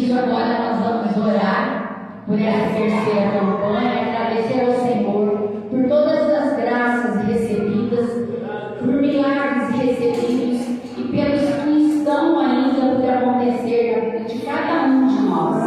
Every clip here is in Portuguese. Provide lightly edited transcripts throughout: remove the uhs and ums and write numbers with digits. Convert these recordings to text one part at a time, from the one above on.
isso, agora nós vamos orar por essa terceira campanha, agradecer ao Senhor por todas as graças recebidas, por milagres recebidos e pelos que estão ainda por acontecer na vida de cada um de nós.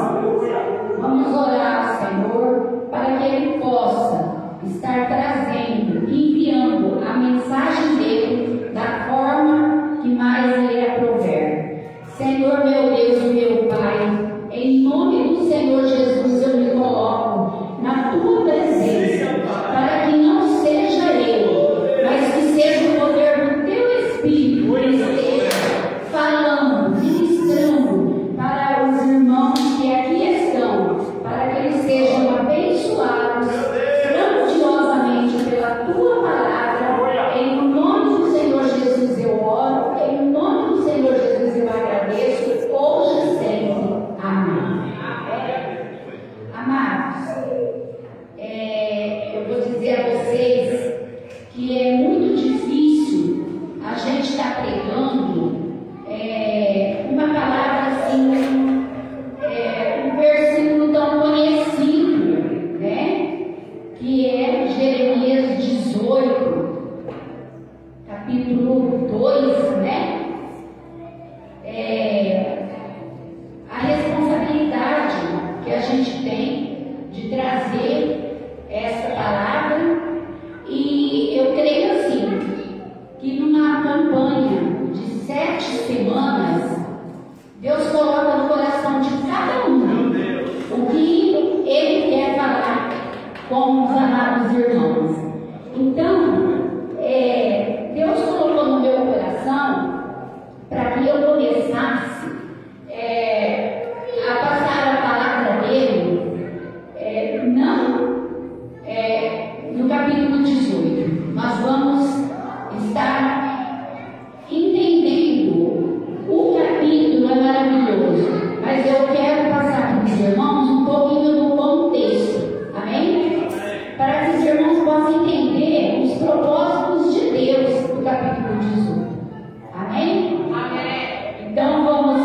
Vamos orar, Senhor, para que Ele possa estar trazendo e enviando a mensagem dele da forma que mais Ele aprouver. Senhor, meu Deus e meu Pai, em nome do Senhor Jesus eu me coloco na Tua presença, para que não seja eu, mas que seja o poder do Teu Espírito que esteja falando, ministrando para os irmãos que aqui estão, para que eles sejam abençoados grandiosamente pela Tua palavra. Em nome do Senhor Jesus eu oro, em nome do Senhor Jesus eu agradeço, hoje e sempre. Amém. Amados, eu vou dizer a vocês que é muito difícil a gente estar pregando uma palavra assim, um versículo tão conhecido, né? Que é Jeremias 18, capítulo 2, né? A responsabilidade que a gente tem de trazer essa palavra, e eu creio assim, que numa campanha de 7 semanas, Deus coloca no coração de cada um o que Ele quer falar com os amados irmãos. Então, Deus colocou no meu coração para que eu começasse a passar a palavra dele, não no capítulo 18. Nós vamos estar entendendo. O capítulo é maravilhoso, mas eu quero passar para os irmãos um pouquinho do contexto, amém? Para que os irmãos possam entender os propósitos de Deus do capítulo 18, amém? Amém. Então vamos,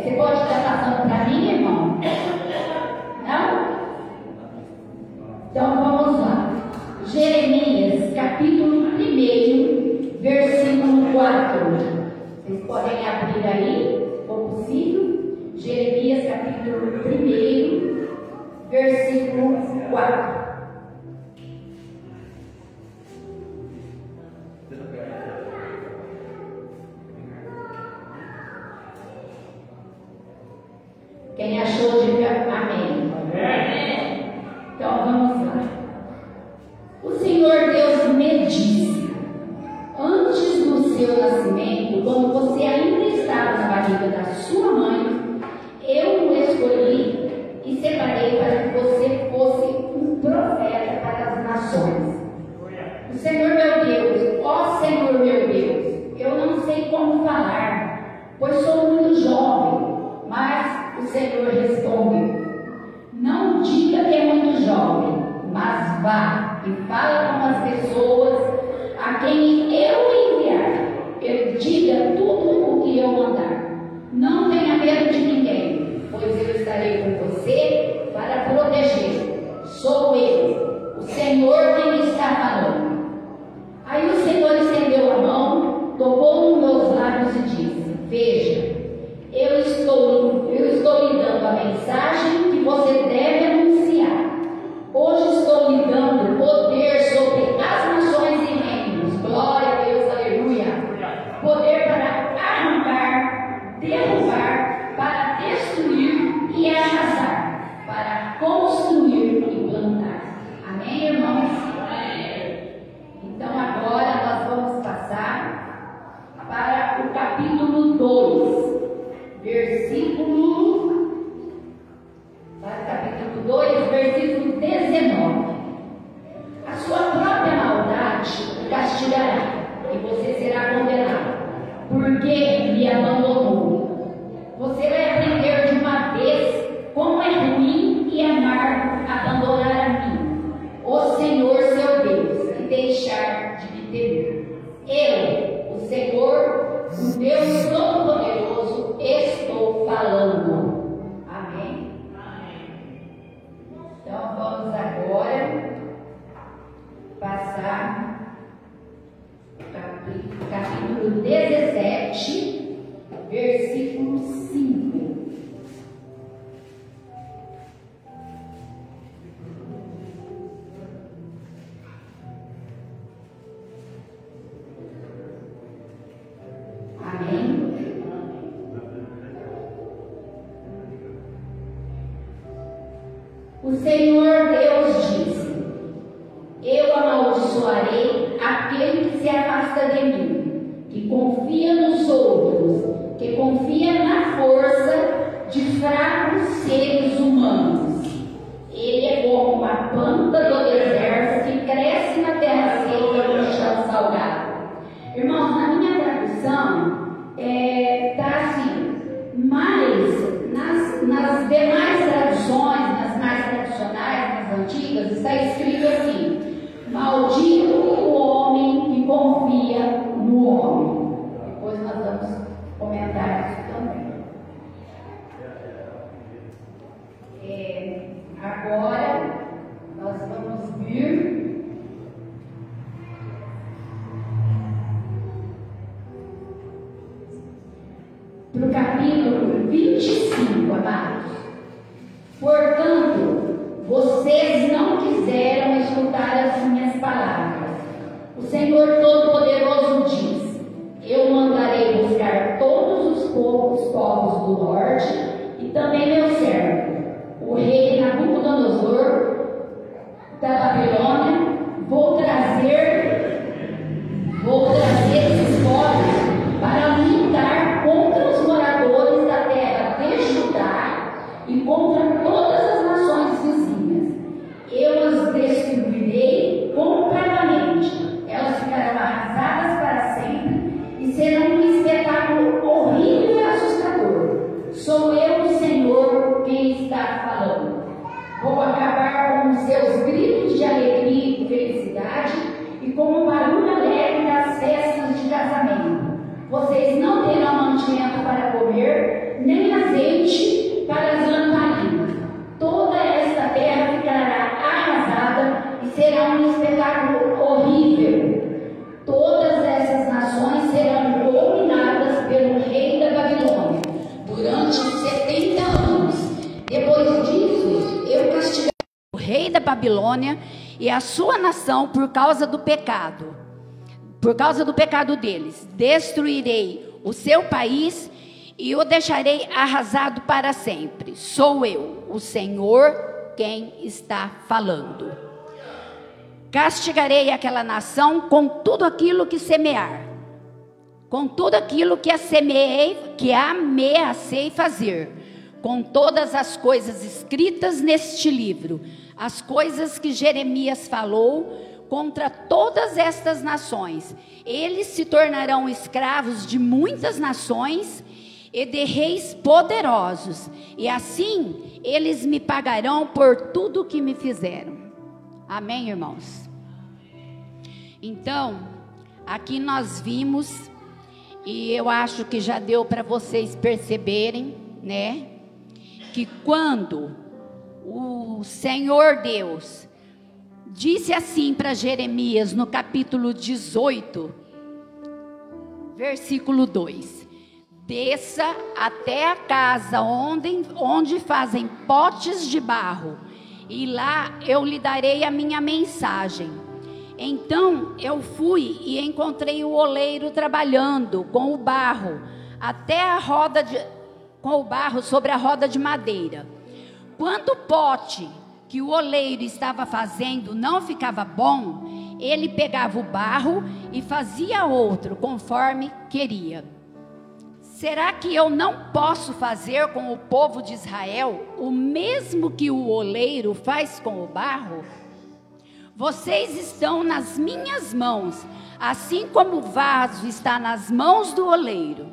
você pode estar passando para mim, irmão? Não? Então vamos lá. Jeremias, capítulo 1, versículo 4. Vocês podem abrir aí, se for possível. Jeremias, capítulo 1, versículo 4. Quem achou, diga amém. Amém. Então vamos lá. O Senhor Deus me disse: antes do seu nascimento, quando você ainda estava na barriga da sua mãe, eu o escolhi e separei para que você fosse um profeta para as nações. O Senhor meu Deus, ó Senhor meu Deus, eu não sei como falar, pois sou muito jovem. Mas o Senhor respondeu: não diga que é muito jovem, mas vá e fala com as pessoas a quem eu enviar. Eu diga tudo o que eu mandar. Não tenha medo de ninguém, pois eu estarei com você para proteger. Sou eu, o Senhor, quem está falando. Aí o Senhor estendeu a mão, tocou nos meus lábios e disse: veja, eu estou lhe dando a mensagem que você deve anunciar. Hoje estou lhe dando poder sobre as nações e reinos. Glória a Deus, aleluia. Poder para arrancar, derrubar, para destruir e arrasar, para construir e plantar. Amém, irmãos? Então agora nós vamos passar para o capítulo 2. Capítulo 2, versículo 19. A sua própria maldade o castigará, e você será condenado, porque me abandonou. Você vai aprender de uma vez como é ruim e amargo abandonar a mim, o Senhor seu Deus, e deixar de me temer. Eu, o Senhor, o Deus Todo-Poderoso, estou capítulo 17, versículo 5. Amém? O Senhor Deus disse: eu amaldiçoarei aquele que se afasta de mim, que confia nos outros, que confia na força de fracos seres humanos. Ele é como a planta do deserto que cresce na terra seca no chão salgado. Irmãos, na minha tradução, está assim, mas nas demais traduções, nas mais tradicionais, nas antigas, está escrito assim: maldito o homem que confia no homem. Depois nós vamos comentar isso também. Agora nós vamos vir para o capítulo 25, amados. Portanto, vocês não quiseram escutar as minhas palavras. O Senhor Todo-Poderoso diz: eu mandarei buscar todos os povos do norte e também meu servo, o rei Nabucodonosor da Babilônia. Vou trazer esses povos para lutar contra os moradores da terra de Judá e contra todas as nações vizinhas. Eu as destruirei completamente. Elas ficarão arrasadas para sempre e serão um espetáculo horrível e assustador. Sou eu, o Senhor, quem está falando. Vou acabar com os seus gritos de alegria e felicidade e com o barulho alegre das festas de casamento. Vocês não terão mantimento para comer, nem azeite para as lamparinas. Toda esta terra ficará arrasada e será um espetáculo horrível. Todas essas nações serão dominadas pelo rei da Babilônia durante 70 anos. Depois disso, eu castigarei o rei da Babilônia e a sua nação por causa do pecado deles. Destruirei o seu país e o deixarei arrasado para sempre. Sou eu, o Senhor, quem está falando. Castigarei aquela nação com tudo aquilo que semear, com tudo aquilo que ameacei fazer, com todas as coisas escritas neste livro, as coisas que Jeremias falou contra todas estas nações. Eles se tornarão escravos de muitas nações e de reis poderosos, e assim eles me pagarão por tudo o que me fizeram. Amém, irmãos? Então, aqui nós vimos, e eu acho que já deu para vocês perceberem, né, que quando o Senhor Deus disse assim para Jeremias no capítulo 18, versículo 2: desça até a casa onde fazem potes de barro, e lá eu lhe darei a minha mensagem. Então eu fui e encontrei o oleiro trabalhando com o barro sobre a roda de madeira. Quando o pote que o oleiro estava fazendo não ficava bom, ele pegava o barro e fazia outro conforme queria. Será que eu não posso fazer com o povo de Israel o mesmo que o oleiro faz com o barro? Vocês estão nas minhas mãos, assim como o vaso está nas mãos do oleiro.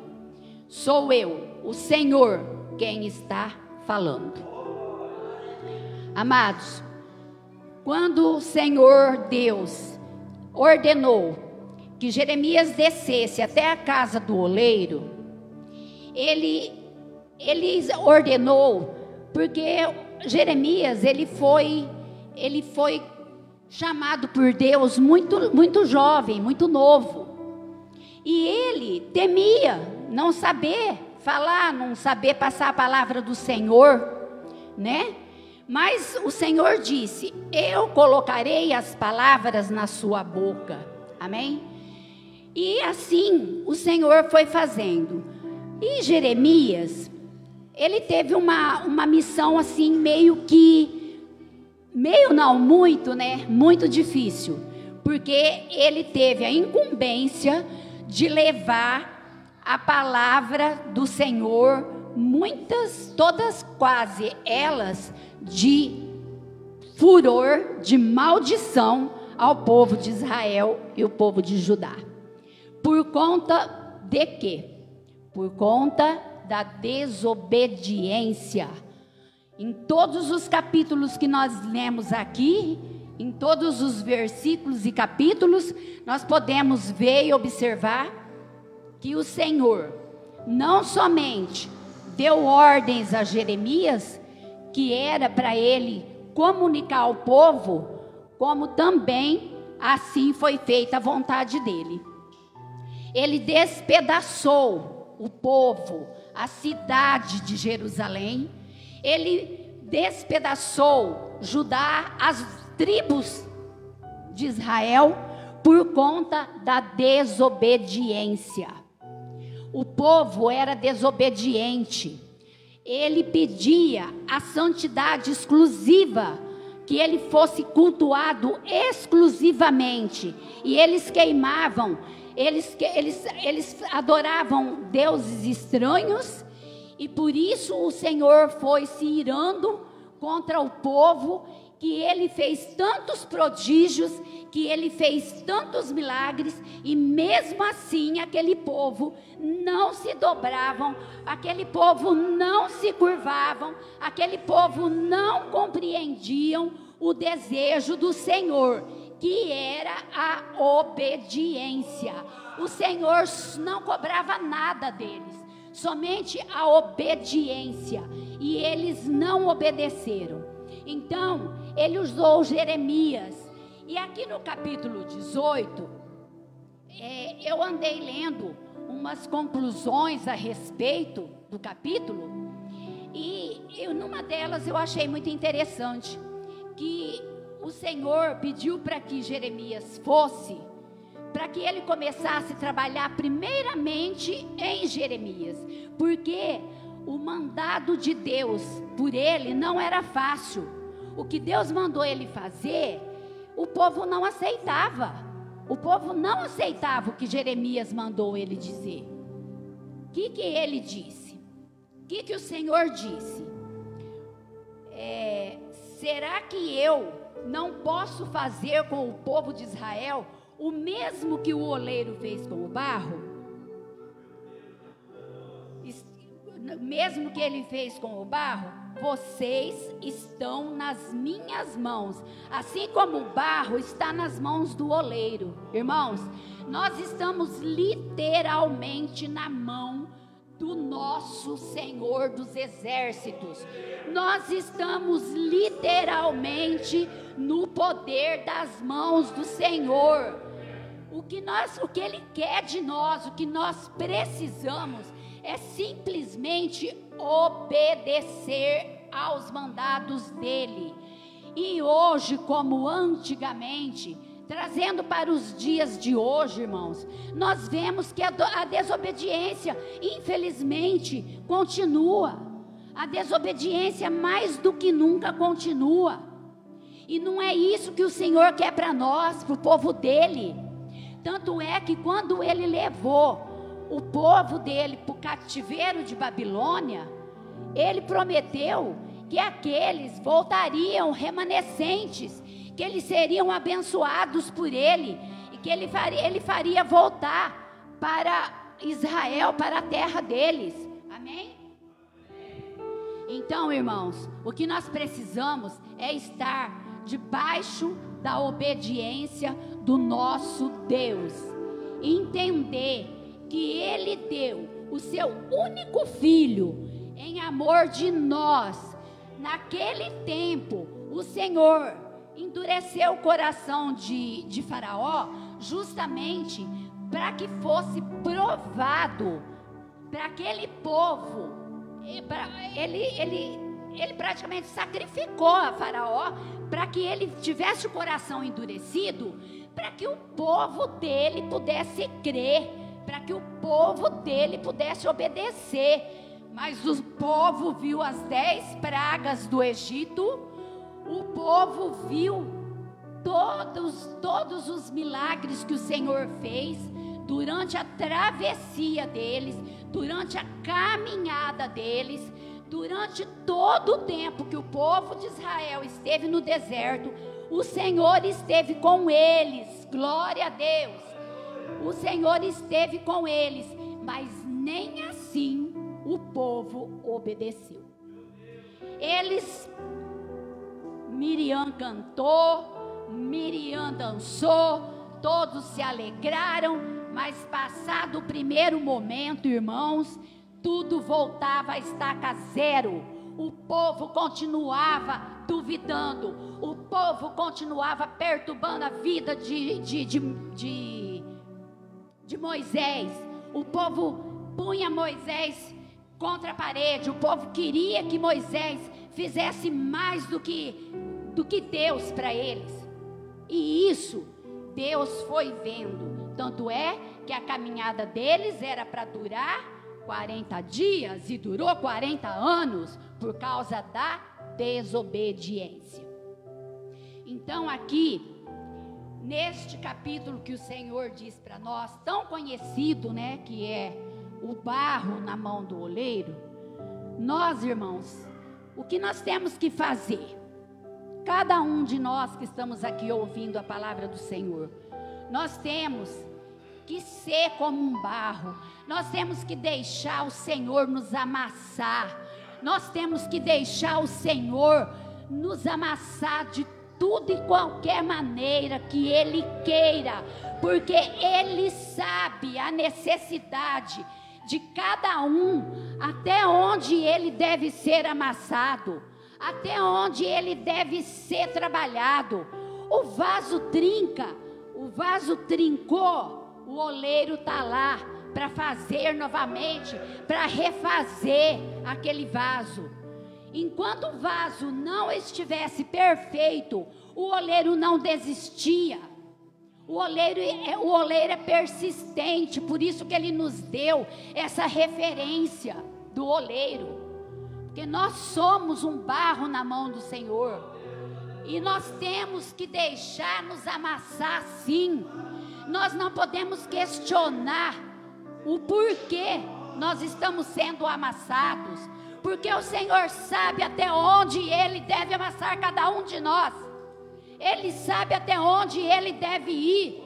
Sou eu, o Senhor, quem está falando. Amados, quando o Senhor Deus ordenou que Jeremias descesse até a casa do oleiro, ele ordenou porque Jeremias ele foi chamado por Deus muito jovem, muito novo. E ele temia não saber falar, não saber passar a palavra do Senhor, né? Mas o Senhor disse: eu colocarei as palavras na sua boca. Amém? E assim o Senhor foi fazendo. E Jeremias, ele teve uma missão assim meio não, muito, né? Muito difícil. Porque ele teve a incumbência de levar a palavra do Senhor, todas quase elas, de furor, de maldição ao povo de Israel e o povo de Judá. Por conta de quê? Por conta da desobediência. Em todos os capítulos que nós lemos aqui, em todos os versículos e capítulos, nós podemos ver e observar que o Senhor não somente deu ordens a Jeremias, que era para ele comunicar ao povo, como também assim foi feita a vontade dele. Ele despedaçou o povo, a cidade de Jerusalém, ele despedaçou Judá, as tribos de Israel, por conta da desobediência. O povo era desobediente. Ele pedia a santidade exclusiva, que ele fosse cultuado exclusivamente. E eles queimavam, eles adoravam deuses estranhos. E por isso o Senhor foi se irando contra o povo, que ele fez tantos prodígios, que ele fez tantos milagres, e mesmo assim aquele povo não se dobravam, aquele povo não se curvavam, aquele povo não compreendiam o desejo do Senhor, que era a obediência. O Senhor não cobrava nada deles, somente a obediência, e eles não obedeceram. Então ele usou Jeremias. E aqui no capítulo 18, eu andei lendo umas conclusões a respeito do capítulo, e numa delas eu achei muito interessante, que o Senhor pediu para que Jeremias fosse, para que ele começasse a trabalhar primeiramente em Jeremias, porque o mandado de Deus por ele não era fácil. O que Deus mandou ele fazer, o povo não aceitava. O povo não aceitava o que Jeremias mandou ele dizer. O que ele disse? O que o Senhor disse? Será que eu não posso fazer com o povo de Israel o mesmo que o oleiro fez com o barro? Mesmo que ele fez com o barro, vocês estão nas minhas mãos, assim como o barro está nas mãos do oleiro. Irmãos, nós estamos literalmente na mão do nosso Senhor dos Exércitos. Nós estamos literalmente no poder das mãos do Senhor. O que Ele quer de nós, o que nós precisamos, é simplesmente obedecer aos mandados dele. E hoje, como antigamente, trazendo para os dias de hoje, irmãos, nós vemos que a desobediência, infelizmente, continua. A desobediência mais do que nunca continua. E não é isso que o Senhor quer para nós, para o povo dele. Tanto é que quando ele levou o povo dele para o cativeiro de Babilônia, ele prometeu que aqueles voltariam remanescentes, que eles seriam abençoados por ele, e que ele faria voltar para Israel, para a terra deles. Amém? Então, irmãos, o que nós precisamos é estar debaixo da obediência do nosso Deus, entender que ele deu o seu único filho em amor de nós. Naquele tempo, o Senhor endureceu o coração de Faraó, justamente para que fosse provado para aquele povo. Ele praticamente sacrificou a Faraó para que ele tivesse o coração endurecido, para que o povo dele pudesse crer, para que o povo dele pudesse obedecer. Mas o povo viu as 10 pragas do Egito, o povo viu todos os milagres que o Senhor fez durante a travessia deles, durante a caminhada deles, durante todo o tempo que o povo de Israel esteve no deserto. O Senhor esteve com eles, glória a Deus. O Senhor esteve com eles, mas nem assim o povo obedeceu. Miriam cantou, Miriam dançou, todos se alegraram, mas passado o primeiro momento, irmãos, tudo voltava a estaca zero. O povo continuava duvidando, o povo continuava perturbando a vida de Moisés. O povo punha Moisés contra a parede, o povo queria que Moisés fizesse mais do que Deus para eles. E isso Deus foi vendo. Tanto é que a caminhada deles era para durar 40 dias e durou 40 anos por causa da desobediência. Então aqui, neste capítulo que o Senhor diz para nós, tão conhecido, né, que é o barro na mão do oleiro, nós, irmãos, o que nós temos que fazer? Cada um de nós que estamos aqui ouvindo a palavra do Senhor, nós temos que ser como um barro. Nós temos que deixar o Senhor nos amassar. Nós temos que deixar o Senhor nos amassar de tudo e qualquer maneira que Ele queira, porque Ele sabe a necessidade de cada um, até onde ele deve ser amassado, até onde ele deve ser trabalhado. O vaso trinca, o vaso trincou, o oleiro está lá para fazer novamente, para refazer aquele vaso. Enquanto o vaso não estivesse perfeito, o oleiro não desistia. O oleiro é persistente, por isso que ele nos deu essa referência do oleiro, porque nós somos um barro na mão do Senhor, e nós temos que deixar nos amassar sim. Nós não podemos questionar o porquê nós estamos sendo amassados, porque o Senhor sabe até onde Ele deve amassar cada um de nós. Ele sabe até onde Ele deve ir,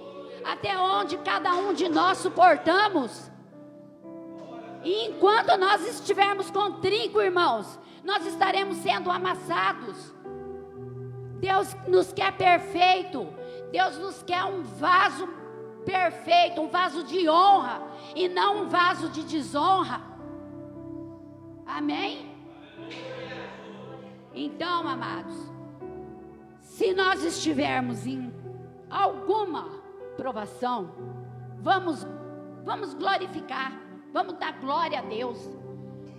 até onde cada um de nós suportamos. E enquanto nós estivermos com trinco, irmãos, nós estaremos sendo amassados. Deus nos quer perfeito, Deus nos quer um vaso perfeito, um vaso de honra, e não um vaso de desonra. Amém? Então, amados, se nós estivermos em alguma provação, vamos glorificar, vamos dar glória a Deus.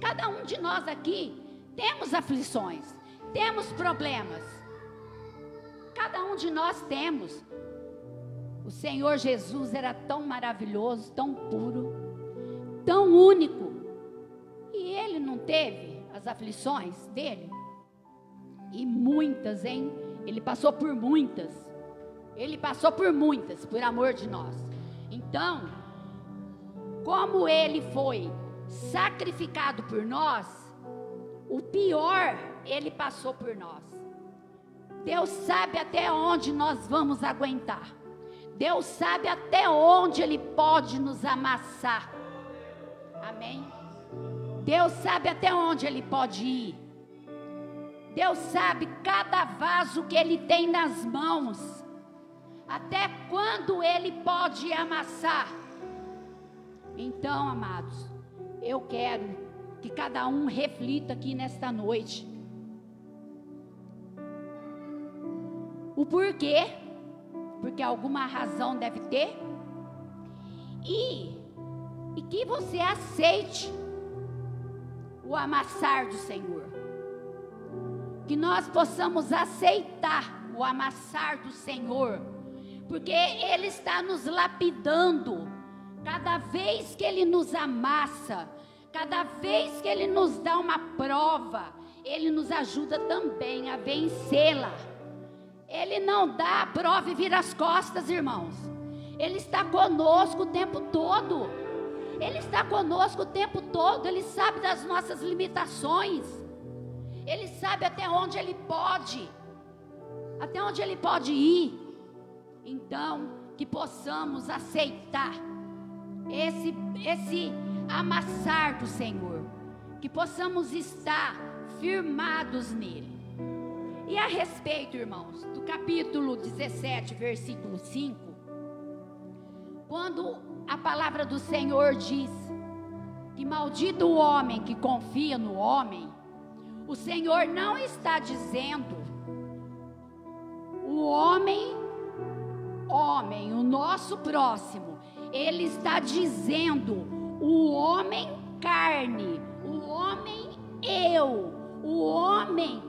Cada um de nós aqui temos aflições, temos problemas, cada um de nós temos. O Senhor Jesus era tão maravilhoso, tão puro, tão único, e Ele não teve as aflições dele? E muitas, hein? Ele passou por muitas. Ele passou por muitas, por amor de nós. Então, como Ele foi sacrificado por nós, o pior Ele passou por nós. Deus sabe até onde nós vamos aguentar. Deus sabe até onde Ele pode nos amassar. Amém? Deus sabe até onde Ele pode ir. Deus sabe cada vaso que Ele tem nas mãos, até quando Ele pode amassar. Então, amados, eu quero que cada um reflita aqui nesta noite o porquê, porque alguma razão deve ter, que você aceite o amassar do Senhor. Que nós possamos aceitar o amassar do Senhor, porque Ele está nos lapidando. Cada vez que Ele nos amassa, cada vez que Ele nos dá uma prova, Ele nos ajuda também a vencê-la. Ele não dá a prova e vira as costas, irmãos. Ele está conosco o tempo todo. Ele está conosco o tempo todo. Ele sabe das nossas limitações. Ele sabe até onde Ele pode ir. Então, que possamos aceitar esse amassar do Senhor, que possamos estar firmados nele. E a respeito, irmãos, do capítulo 17, versículo 5, quando a palavra do Senhor diz que maldito o homem que confia no homem, o Senhor não está dizendo o homem, o nosso próximo. Ele está dizendo o homem carne, o homem eu, o homem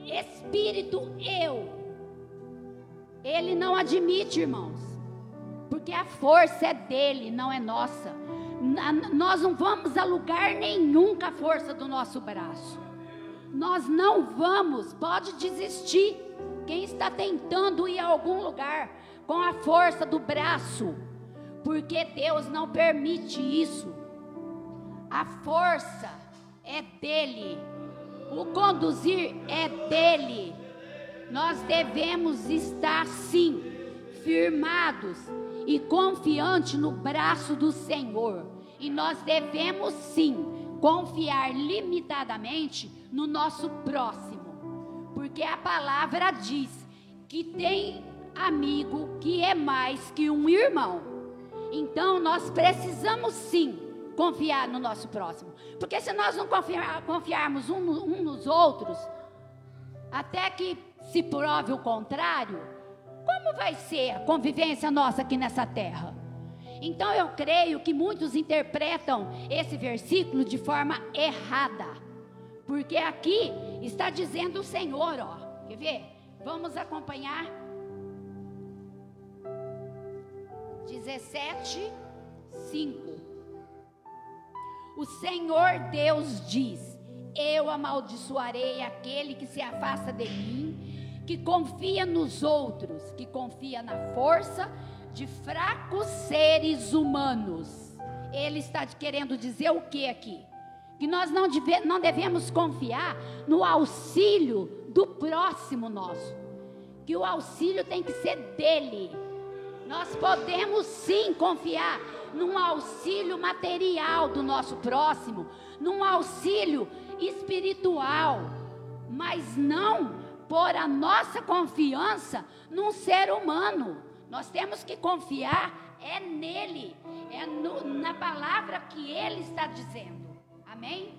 espírito eu. Ele não admite, irmãos, porque a força é dele, não é nossa. Nós não vamos a lugar nenhum com a força do nosso braço. Nós não vamos, pode desistir. Quem está tentando ir a algum lugar com a força do braço, porque Deus não permite isso. A força é dele, o conduzir é dele. Nós devemos estar sim firmados e confiantes no braço do Senhor, e nós devemos sim confiar limitadamente no nosso próximo, porque a palavra diz que tem amigo que é mais que um irmão. Então nós precisamos sim confiar no nosso próximo, porque se nós não confiarmos um nos outros, até que se prove o contrário, como vai ser a convivência nossa aqui nessa terra? Então eu creio que muitos interpretam esse versículo de forma errada, porque aqui está dizendo o Senhor, ó, quer ver? Vamos acompanhar 17:5. O Senhor Deus diz: eu amaldiçoarei aquele que se afasta de mim, que confia nos outros, que confia na força de fracos seres humanos. Ele está querendo dizer o que aqui? Que nós não devemos confiar no auxílio do próximo nosso, que o auxílio tem que ser dele. Nós podemos sim confiar num auxílio material do nosso próximo, num auxílio espiritual, mas não pôr a nossa confiança num ser humano. Nós temos que confiar nele, na palavra que ele está dizendo. Amém?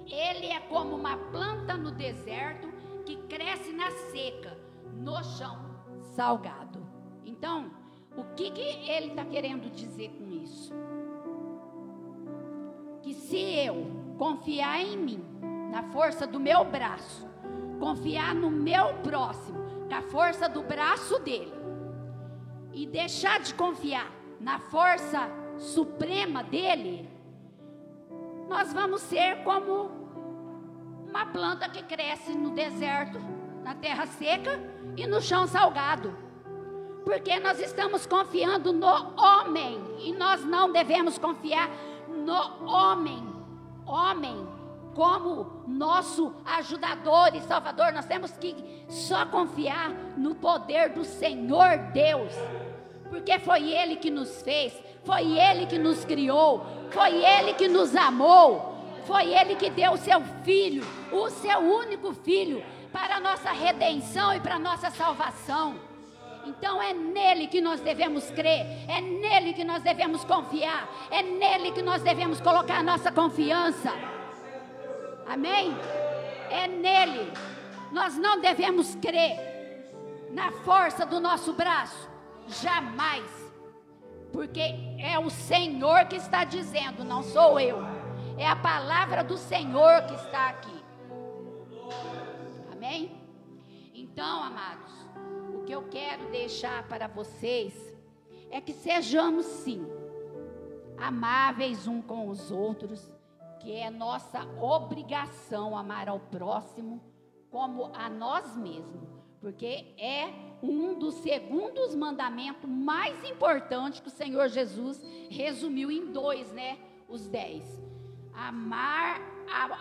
Ele é como uma planta no deserto que cresce na seca, no chão salgado. Então, o que ele está querendo dizer com isso? Que se eu confiar em mim, na força do meu braço, confiar no meu próximo, com a força do braço dele, e deixar de confiar na força suprema dele, nós vamos ser como uma planta que cresce no deserto, na terra seca e no chão salgado. Porque nós estamos confiando no homem, e nós não devemos confiar no homem como nosso ajudador e salvador. Nós temos que só confiar no poder do Senhor Deus, porque foi Ele que nos fez, foi Ele que nos criou, foi Ele que nos amou, foi Ele que deu o seu Filho, o seu único Filho, para a nossa redenção e para a nossa salvação. Então é nele que nós devemos crer, é nele que nós devemos confiar, é nele que nós devemos colocar a nossa confiança. Amém? É nele. Nós não devemos crer na força do nosso braço, jamais. porque é o Senhor que está dizendo, não sou eu. É a palavra do Senhor que está aqui. Amém? Então, amados, o que eu quero deixar para vocês é que sejamos sim amáveis uns com os outros, que é nossa obrigação amar ao próximo como a nós mesmos, porque é um dos segundos mandamentos mais importantes que o Senhor Jesus resumiu em 2, né? Os 10. Amar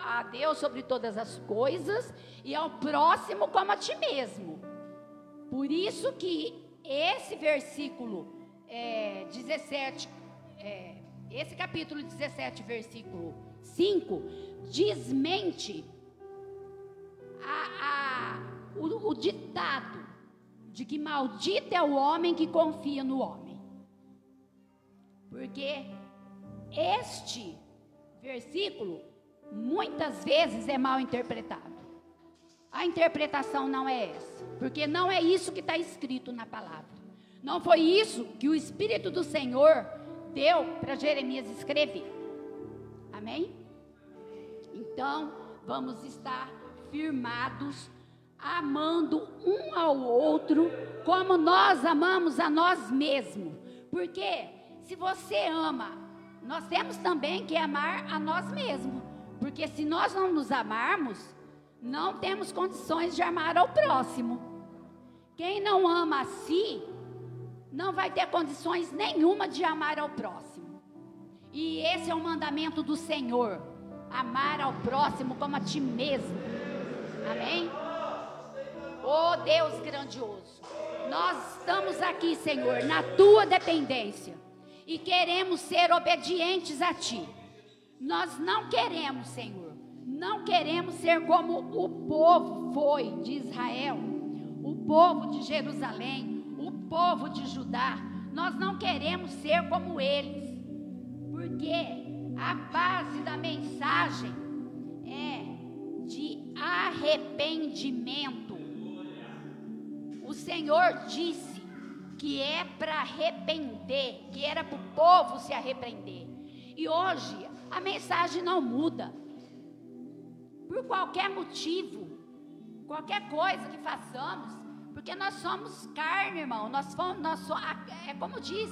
a Deus sobre todas as coisas e ao próximo como a ti mesmo. Por isso que esse versículo 17, esse capítulo 17, versículo 5, desmente o ditado de que maldito é o homem que confia no homem. Porque este versículo muitas vezes é mal interpretado. A interpretação não é essa, porque não é isso que está escrito na palavra. Não foi isso que o Espírito do Senhor deu para Jeremias escrever. Amém? Então, vamos estar firmados, amando um ao outro, como nós amamos a nós mesmos. Porque se você ama, nós temos também que amar a nós mesmos. Porque se nós não nos amarmos, não temos condições de amar ao próximo. Quem não ama a si, não vai ter condições nenhuma de amar ao próximo. E esse é o mandamento do Senhor: amar ao próximo como a ti mesmo. Amém? Oh Deus grandioso, nós estamos aqui, Senhor, na tua dependência e queremos ser obedientes a ti. Nós não queremos, Senhor, não queremos ser como o povo foi de Israel, o povo de Jerusalém, o povo de Judá. Nós não queremos ser como eles, porque a base da mensagem é de arrependimento. O Senhor disse que é para arrepender, que era para o povo se arrepender. E hoje a mensagem não muda. Por qualquer motivo, qualquer coisa que façamos, porque nós somos carne, irmão. É como diz,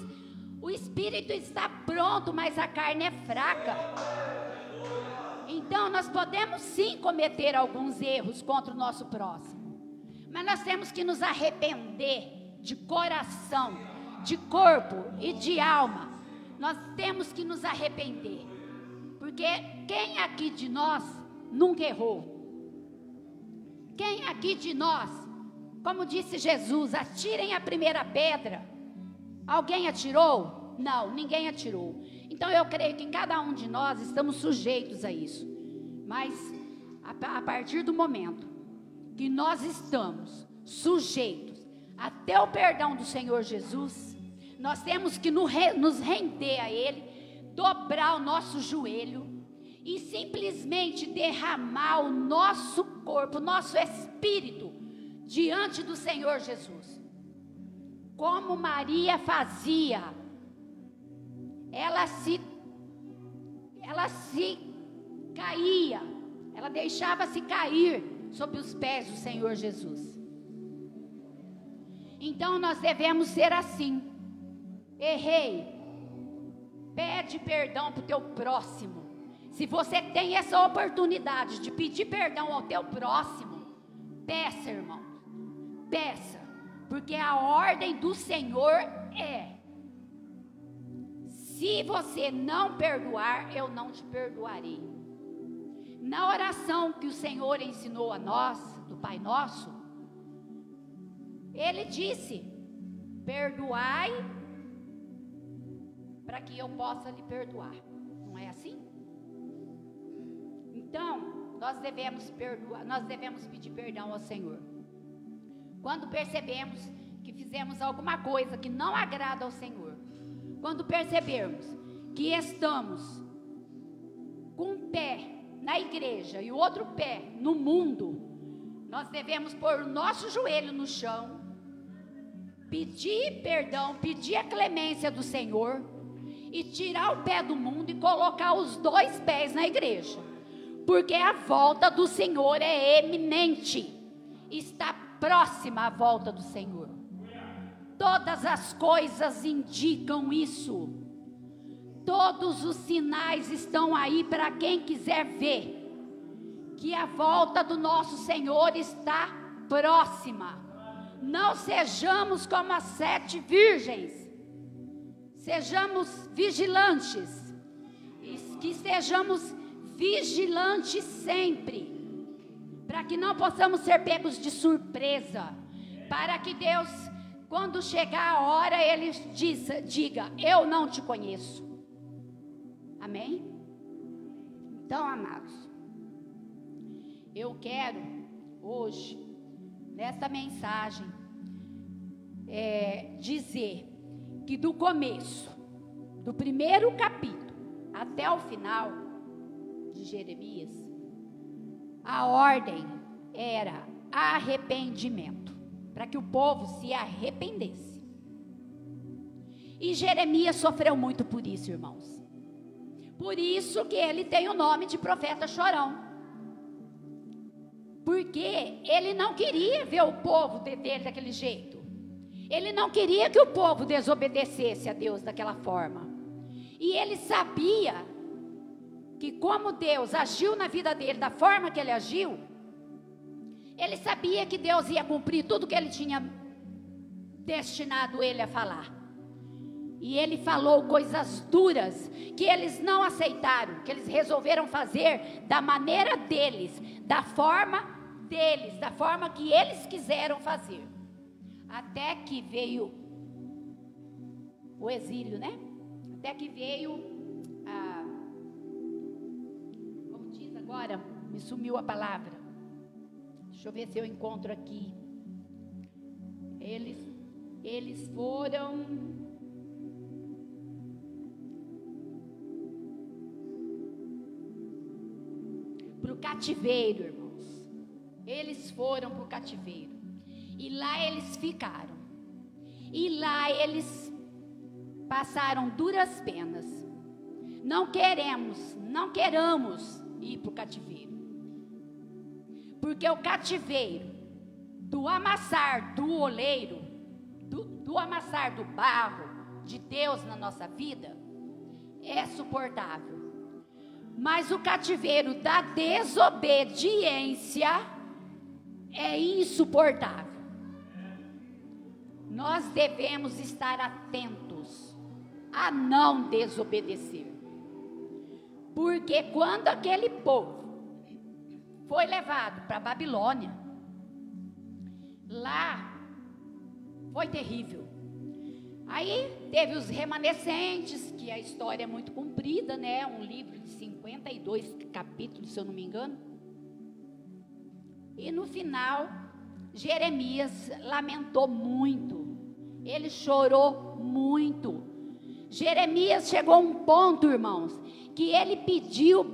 o espírito está pronto, mas a carne é fraca. Então nós podemos sim cometer alguns erros contra o nosso próximo, mas nós temos que nos arrepender de coração, de corpo e de alma. Nós temos que nos arrepender, porque quem aqui de nós nunca errou? Quem aqui de nós, como disse Jesus, atirem a primeira pedra? Alguém atirou? Não, ninguém atirou. Então eu creio que cada um de nós estamos sujeitos a isso. Mas a partir do momento que nós estamos sujeitos até o perdão do Senhor Jesus, nós temos que nos render a Ele, dobrar o nosso joelho e simplesmente derramar o nosso corpo, o nosso espírito diante do Senhor Jesus. Como Maria fazia, ela se caía, ela deixava-se cair sob os pés do Senhor Jesus. Então nós devemos ser assim. Errei, pede perdão para o teu próximo. Se você tem essa oportunidade de pedir perdão ao teu próximo, peça, irmão, peça, porque a ordem do Senhor é: se você não perdoar, eu não te perdoarei. Na oração que o Senhor ensinou a nós, do Pai Nosso, Ele disse: perdoai para que eu possa lhe perdoar. Não é assim? Então, nós devemos perdoar, nós devemos pedir perdão ao Senhor. Quando percebemos que fizemos alguma coisa que não agrada ao Senhor, quando percebermos que estamos com um pé na igreja e o outro pé no mundo, nós devemos pôr o nosso joelho no chão pedir perdão, pedir a clemência do Senhor e tirar o pé do mundo e colocar os 2 pés na igreja, porque a volta do Senhor é eminente, está próxima a volta do Senhor. Todas as coisas indicam isso, todos os sinais estão aí para quem quiser ver, que a volta do nosso Senhor está próxima. Não sejamos como as 7 virgens, sejamos vigilantes, que sejamos vigilantes sempre, para que não possamos ser pegos de surpresa, para que Deus, quando chegar a hora, Ele diga, eu não te conheço. Amém? Então, amados, eu quero hoje, nesta mensagem, dizer que do começo, do primeiro capítulo até o final de Jeremias, a ordem era arrependimento, para que o povo se arrependesse. E Jeremias sofreu muito por isso, irmãos. Por isso que ele tem o nome de profeta chorão. Porque ele não queria ver o povo dele daquele jeito. Ele não queria que o povo desobedecesse a Deus daquela forma. E ele sabia que como Deus agiu na vida dele da forma que ele agiu, ele sabia que Deus ia cumprir tudo que ele tinha destinado ele a falar. E ele falou coisas duras que eles não aceitaram, que eles resolveram fazer da maneira deles, da forma que eles quiseram fazer. Até que veio o exílio, né? Até que veio como diz agora, me sumiu a palavra. Deixa eu ver se eu encontro aqui. Eles foram para o cativeiro, irmãos. Eles foram para o cativeiro. E lá eles ficaram. E lá eles passaram duras penas. Não queremos ir para o cativeiro. Porque o cativeiro, do amassar do oleiro, do amassar do barro de Deus na nossa vida, é suportável. Mas o cativeiro da desobediência é insuportável. Nós devemos estar atentos a não desobedecer. Porque quando aquele povo foi levado para a Babilônia, lá foi terrível. Aí teve os remanescentes, que a história é muito comprida, né? Um livro de 52 capítulos, se eu não me engano. E no final, Jeremias lamentou muito. Ele chorou muito. Jeremias chegou a um ponto, irmãos, que ele pediu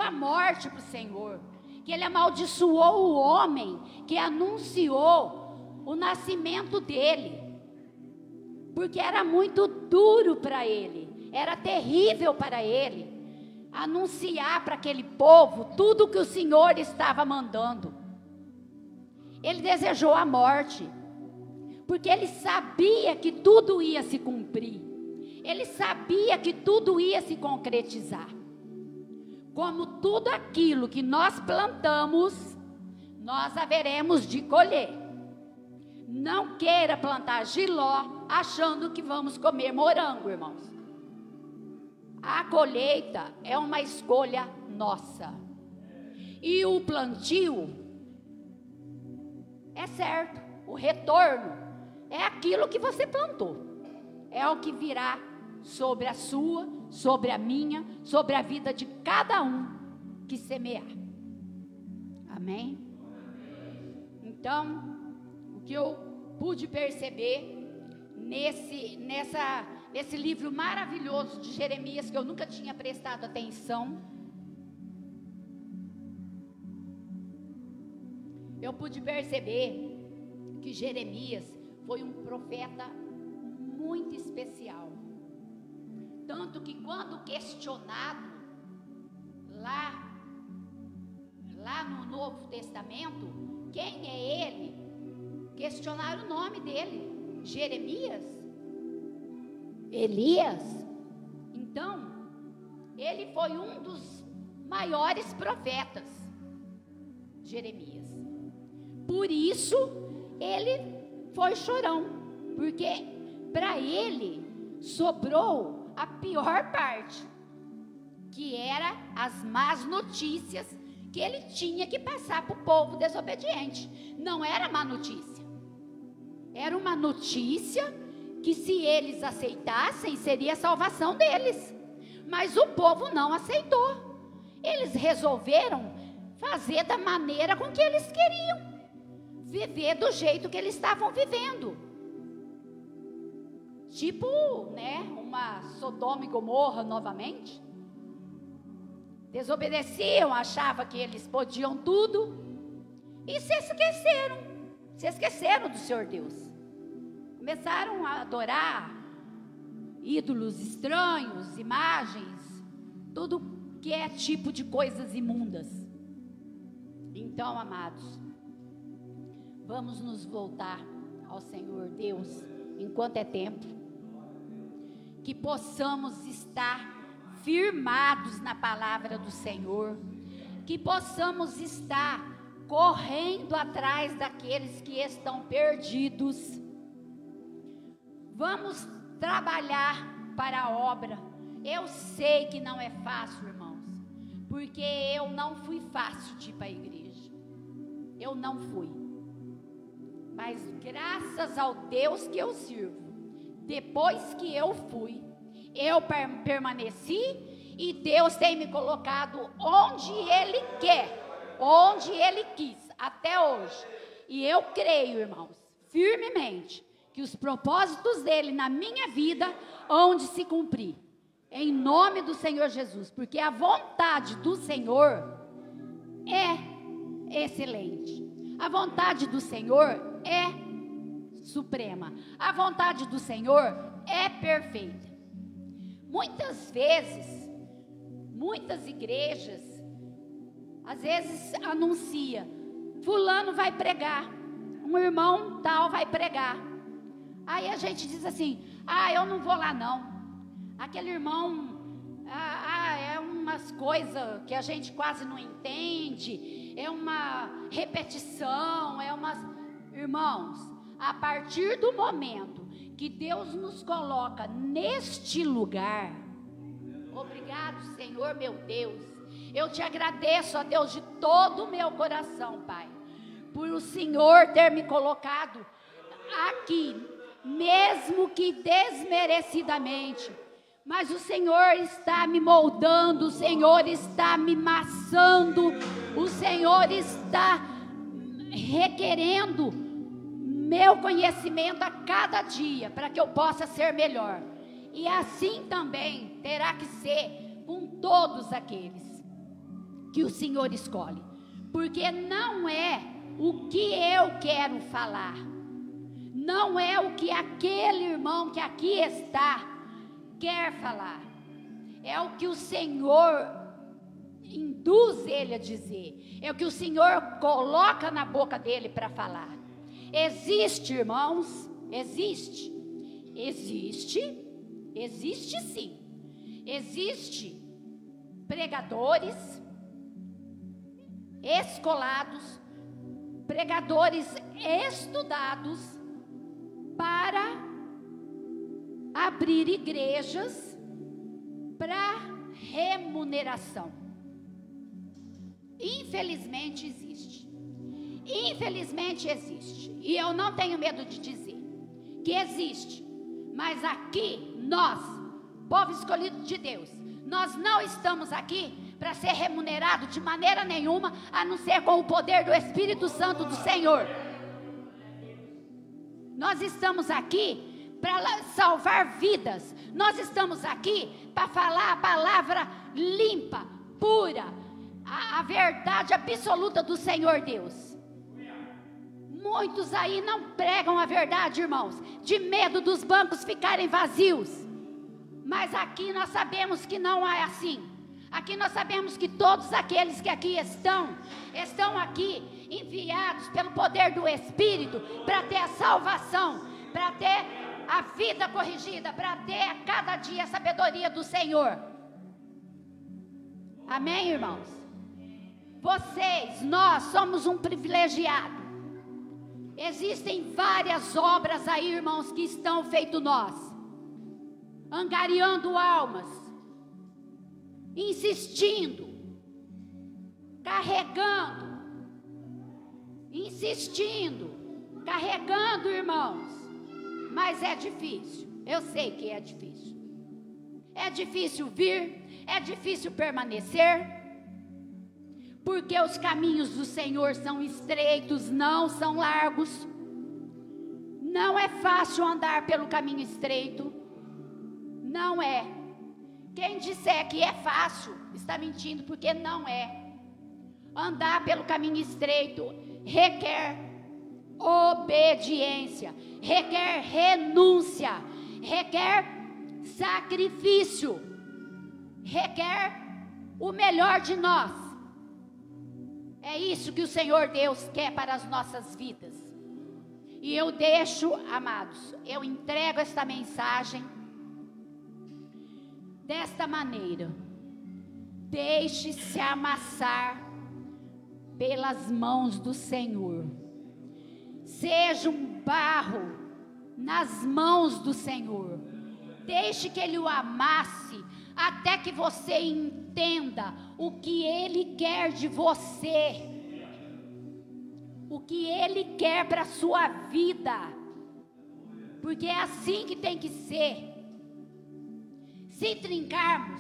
a morte para o Senhor. Que ele amaldiçoou o homem que anunciou o nascimento dele, porque era muito duro para ele, era terrível para ele, anunciar para aquele povo tudo que o Senhor estava mandando. Ele desejou a morte, porque ele sabia que tudo ia se cumprir, ele sabia que tudo ia se concretizar. Como tudo aquilo que nós plantamos, nós haveremos de colher. Não queira plantar jiló achando que vamos comer morango, irmãos. A colheita é uma escolha nossa. E o plantio é certo. O retorno é aquilo que você plantou. É o que virá sobre a sua, sobre a minha, sobre a vida de cada um que semear. Amém? Então, o que eu pude perceber nesse livro maravilhoso de Jeremias, que eu nunca tinha prestado atenção, eu pude perceber que Jeremias foi um profeta muito especial. Tanto que quando questionado lá no Novo Testamento, quem é ele? Questionaram o nome dele, Jeremias, Elias. Então, ele foi um dos maiores profetas, Jeremias. Por isso, ele foi chorão, porque para ele sobrou a pior parte, que era as más notícias que ele tinha que passar para o povo desobediente. Não era má notícia, era uma notícia que, se eles aceitassem, seria a salvação deles. Mas o povo não aceitou. Eles resolveram fazer da maneira com que eles queriam, viver do jeito que eles estavam vivendo. Tipo, uma Sodoma e Gomorra novamente. Desobedeciam, achavam que eles podiam tudo e se esqueceram do Senhor Deus. Começaram a adorar ídolos estranhos, imagens, tudo que é tipo de coisas imundas. Então, amados, vamos nos voltar ao Senhor Deus enquanto é tempo, que possamos estar firmados na palavra do Senhor, que possamos estar correndo atrás daqueles que estão perdidos. Vamos trabalhar para a obra. Eu sei que não é fácil, irmãos, porque eu não fui fácil de ir para a igreja. Eu não fui. Mas graças ao Deus que eu sirvo, depois que eu fui, eu permaneci e Deus tem me colocado onde Ele quer, onde Ele quis, até hoje. E eu creio, irmãos, firmemente, que os propósitos dEle na minha vida hão de se cumprir, em nome do Senhor Jesus, porque a vontade do Senhor é excelente, a vontade do Senhor é suprema, a vontade do Senhor é perfeita. Muitas vezes, muitas igrejas, às vezes anuncia, fulano vai pregar, um irmão tal vai pregar. Aí a gente diz assim, eu não vou lá não. Aquele irmão, é umas coisas que a gente quase não entende, é uma repetição, Irmãos, a partir do momento que Deus nos coloca neste lugar, obrigado, Senhor meu Deus, eu te agradeço, ó Deus, de todo o meu coração, Pai, por o Senhor ter me colocado aqui, mesmo que desmerecidamente, mas o Senhor está me moldando, o Senhor está me maçando, o Senhor está requerendo meu conhecimento a cada dia, para que eu possa ser melhor. E assim também terá que ser com todos aqueles que o Senhor escolhe, porque não é o que eu quero falar, não é o que aquele irmão que aqui está quer falar, é o que o Senhor induz ele a dizer, é o que o Senhor coloca na boca dele para falar. Existe, irmãos, existe sim, existe pregadores escolados, pregadores estudados para abrir igrejas para remuneração. Infelizmente existe, e eu não tenho medo de dizer que existe, mas aqui nós, povo escolhido de Deus, nós não estamos aqui para ser remunerado de maneira nenhuma, a não ser com o poder do Espírito Santo do Senhor. Nós estamos aqui para salvar vidas, nós estamos aqui para falar a palavra limpa, pura, a verdade absoluta do Senhor Deus. Muitos aí não pregam a verdade, irmãos, de medo dos bancos ficarem vazios. Mas aqui nós sabemos que não é assim. Aqui nós sabemos que todos aqueles que aqui estão aqui enviados pelo poder do Espírito para ter a salvação, para ter a vida corrigida, para ter a cada dia a sabedoria do Senhor. Amém, irmãos? Vocês, nós somos um privilegiado. Existem várias obras aí, irmãos, que estão feito nós, angariando almas, insistindo, carregando, irmãos. Mas é difícil, eu sei que é difícil. É difícil vir, é difícil permanecer, porque os caminhos do Senhor são estreitos, não são largos. Não é fácil andar pelo caminho estreito, não é. Quem disser que é fácil, está mentindo, porque não é. Andar pelo caminho estreito requer obediência, requer renúncia, requer sacrifício, requer o melhor de nós. É isso que o Senhor Deus quer para as nossas vidas. E eu deixo, amados, eu entrego esta mensagem desta maneira: deixe-se amassar pelas mãos do Senhor. Seja um barro nas mãos do Senhor. Deixe que Ele o amasse até que você entenda o que Ele quer de você, o que Ele quer para a sua vida, porque é assim que tem que ser. Se trincarmos,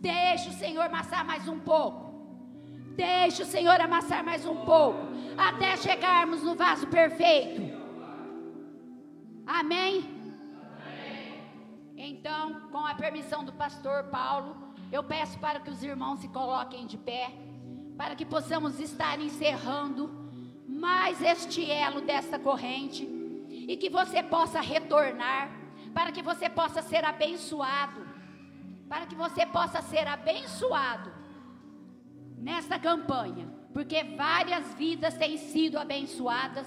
deixe o Senhor amassar mais um pouco, deixe o Senhor amassar mais um pouco, até chegarmos no vaso perfeito. Amém? Então, com a permissão do pastor Paulo, eu peço para que os irmãos se coloquem de pé, para que possamos estar encerrando mais este elo desta corrente, e que você possa retornar, para que você possa ser abençoado, nesta campanha, porque várias vidas têm sido abençoadas,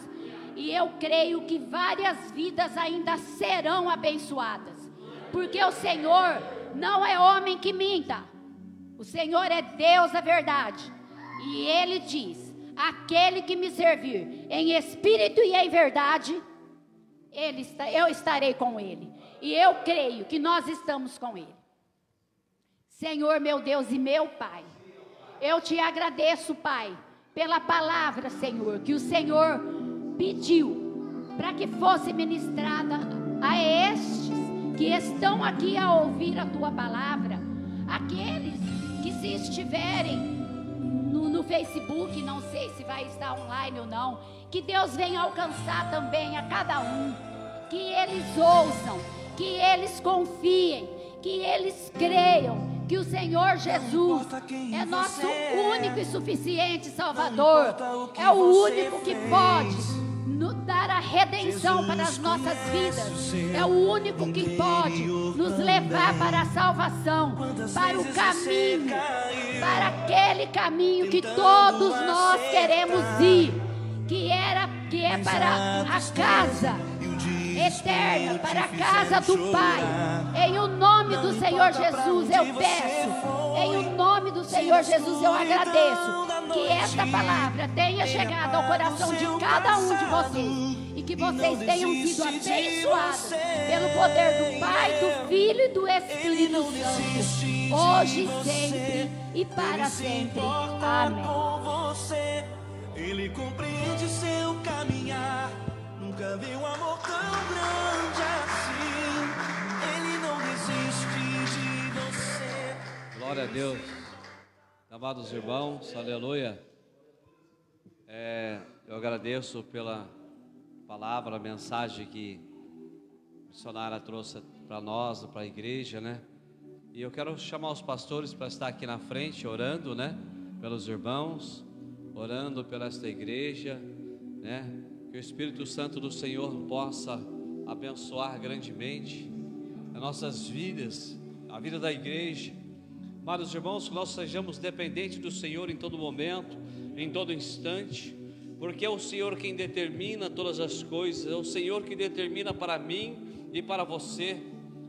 e eu creio que várias vidas ainda serão abençoadas, porque o Senhor não é homem que minta, o Senhor é Deus da verdade, e Ele diz: aquele que me servir em espírito e em verdade, eu estarei com ele, e eu creio que nós estamos com ele. Senhor, meu Deus e meu Pai, eu te agradeço, Pai, pela palavra, Senhor, que o Senhor pediu para que fosse ministrada a estes que estão aqui a ouvir a tua palavra, aqueles que, se estiverem no Facebook, não sei se vai estar online ou não, que Deus venha alcançar também a cada um, que eles ouçam, que eles confiem, que eles creiam que o Senhor Jesus é nosso único e suficiente Salvador, é o único que pode nos dar a redenção para as nossas vidas, é o único que pode nos levar para a salvação, para o caminho, para aquele caminho que todos nós queremos ir, que é para a casa eterna, para a casa do Pai. Em o nome do Senhor Jesus eu peço, em o nome do Senhor Jesus eu agradeço, que esta palavra tenha chegado ao coração de cada um de vocês, e que vocês tenham sido abençoados pelo poder do Pai, do Filho e do Espírito Santo, hoje, sempre e para sempre. Amém. Ele compreende seu caminhar, nunca vi um amor tão grande assim. Ele não desiste de você. Glória a Deus. Amados irmãos, aleluia. Eu agradeço pela palavra, a mensagem que a missionária trouxe para nós, para a igreja, né? E eu quero chamar os pastores para estar aqui na frente, orando, né? Pelos irmãos, orando pela esta igreja, né? Que o Espírito Santo do Senhor possa abençoar grandemente as nossas vidas, a vida da igreja. Amados irmãos, que nós sejamos dependentes do Senhor em todo momento, em todo instante, porque é o Senhor quem determina todas as coisas, é o Senhor que determina para mim e para você,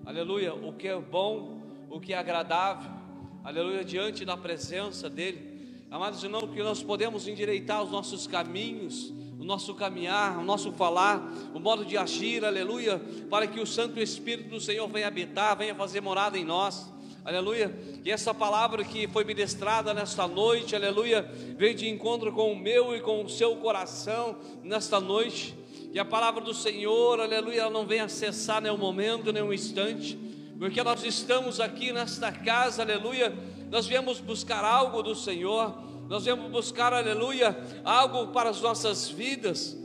aleluia, o que é bom, o que é agradável, aleluia, diante da presença dEle. Amados irmãos, que nós podemos endireitar os nossos caminhos, o nosso caminhar, o nosso falar, o modo de agir, aleluia, para que o Santo Espírito do Senhor venha habitar, venha fazer morada em nós, aleluia. E essa palavra que foi ministrada nesta noite, aleluia, veio de encontro com o meu e com o seu coração nesta noite. E a palavra do Senhor, aleluia, ela não venha cessar nenhum momento, nenhum instante, porque nós estamos aqui nesta casa, aleluia, nós viemos buscar algo do Senhor, nós viemos buscar, aleluia, algo para as nossas vidas,